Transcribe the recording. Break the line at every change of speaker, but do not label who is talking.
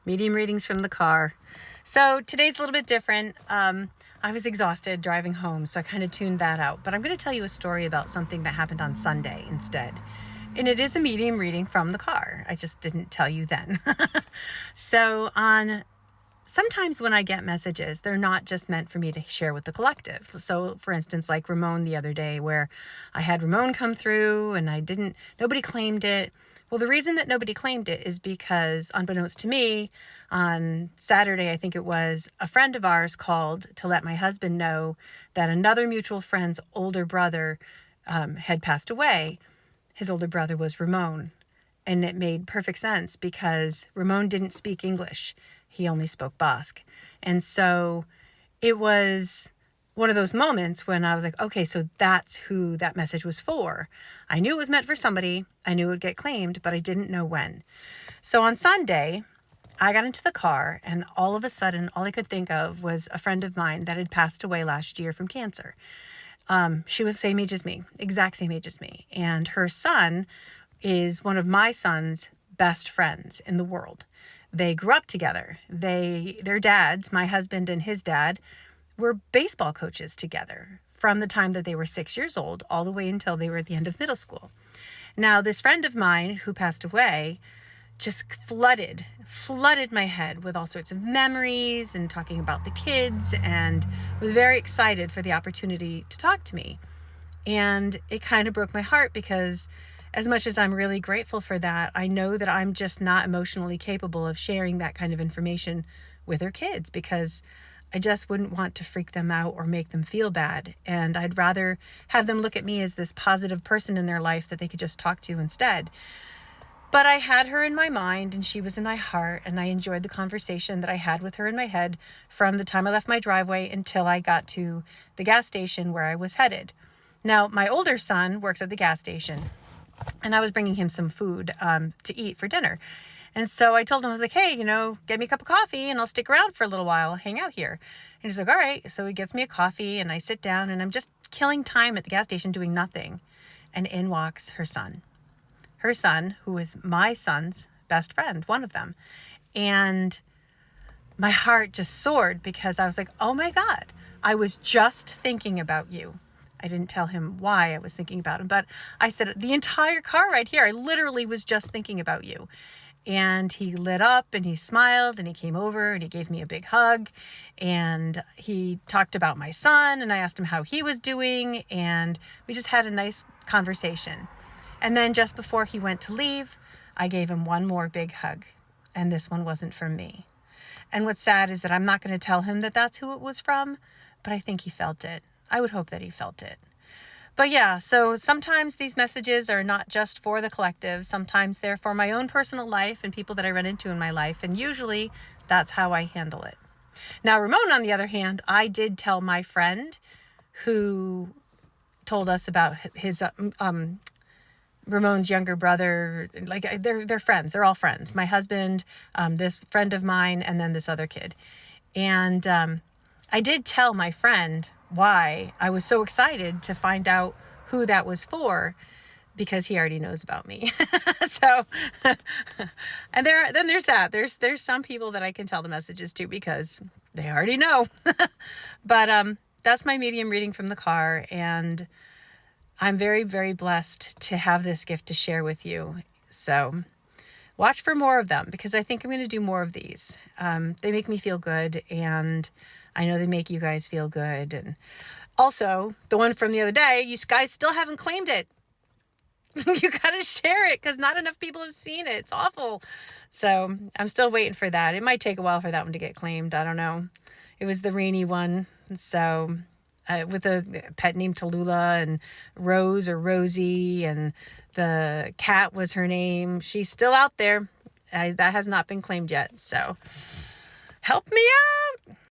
medium readings from the car. So today's a little bit different. I was exhausted driving home, so I kind of tuned that out. But I'm going to tell you a story about something that happened on Sunday instead. And it is a medium reading from the car. I just didn't tell you then. So sometimes when I get messages, they're not just meant for me to share with the collective. So for instance, like Ramon the other day, where I had Ramon come through and nobody claimed it. Well, the reason that nobody claimed it is because, unbeknownst to me, on Saturday, I think it was, a friend of ours called to let my husband know that another mutual friend's older brother had passed away. His older brother was Ramon. And it made perfect sense because Ramon didn't speak English. He only spoke Basque. And so it was one of those moments when I was like, okay, so that's who that message was for. I knew it was meant for somebody. I knew it would get claimed, but I didn't know when. So on Sunday, I got into the car and all of a sudden, all I could think of was a friend of mine that had passed away last year from cancer. She was the same age as me, exact same age as me. And her son is one of my son's best friends in the world. They grew up together. Their dads, my husband and his dad, were baseball coaches together from the time that they were 6 years old all the way until they were at the end of middle school. Now, this friend of mine who passed away just flooded my head with all sorts of memories and talking about the kids, and was very excited for the opportunity to talk to me. And it kind of broke my heart because as much as I'm really grateful for that, I know that I'm just not emotionally capable of sharing that kind of information with her kids because I just wouldn't want to freak them out or make them feel bad. And I'd rather have them look at me as this positive person in their life that they could just talk to instead. But I had her in my mind and she was in my heart, and I enjoyed the conversation that I had with her in my head from the time I left my driveway until I got to the gas station where I was headed. Now, my older son works at the gas station, and I was bringing him some food to eat for dinner. And so I told him, I was like, hey, get me a cup of coffee and I'll stick around for a little while, hang out here. And he's like, all right. So he gets me a coffee and I sit down and I'm just killing time at the gas station doing nothing. And in walks her son. Her son, who is my son's best friend, one of them. And my heart just soared because I was like, oh my God, I was just thinking about you. I didn't tell him why I was thinking about him, but I said, the entire car right here, I literally was just thinking about you. And he lit up and he smiled and he came over and he gave me a big hug and he talked about my son and I asked him how he was doing and we just had a nice conversation. And then just before he went to leave, I gave him one more big hug, and this one wasn't from me. And what's sad is that I'm not going to tell him that that's who it was from, but I think he felt it. I would hope that he felt it. But yeah, so sometimes these messages are not just for the collective. Sometimes they're for my own personal life and people that I run into in my life. And usually that's how I handle it. Now, Ramon, on the other hand, I did tell my friend who told us about his Ramon's younger brother. Like they're friends. They're all friends. My husband, this friend of mine, and then this other kid. And I did tell my friend why I was so excited to find out who that was for, because he already knows about me. So, and there's that. There's some people that I can tell the messages to because they already know. But that's my medium reading from the car, and I'm very, very blessed to have this gift to share with you. So watch for more of them because I think I'm going to do more of these. They make me feel good, and I know they make you guys feel good. And also, the one from the other day, you guys still haven't claimed it. You got to share it because not enough people have seen it. It's awful. So I'm still waiting for that. It might take a while for that one to get claimed. I don't know. It was the rainy one. So with a pet named Tallulah and Rose or Rosie, and the cat was her name. She's still out there. That has not been claimed yet. So help me out.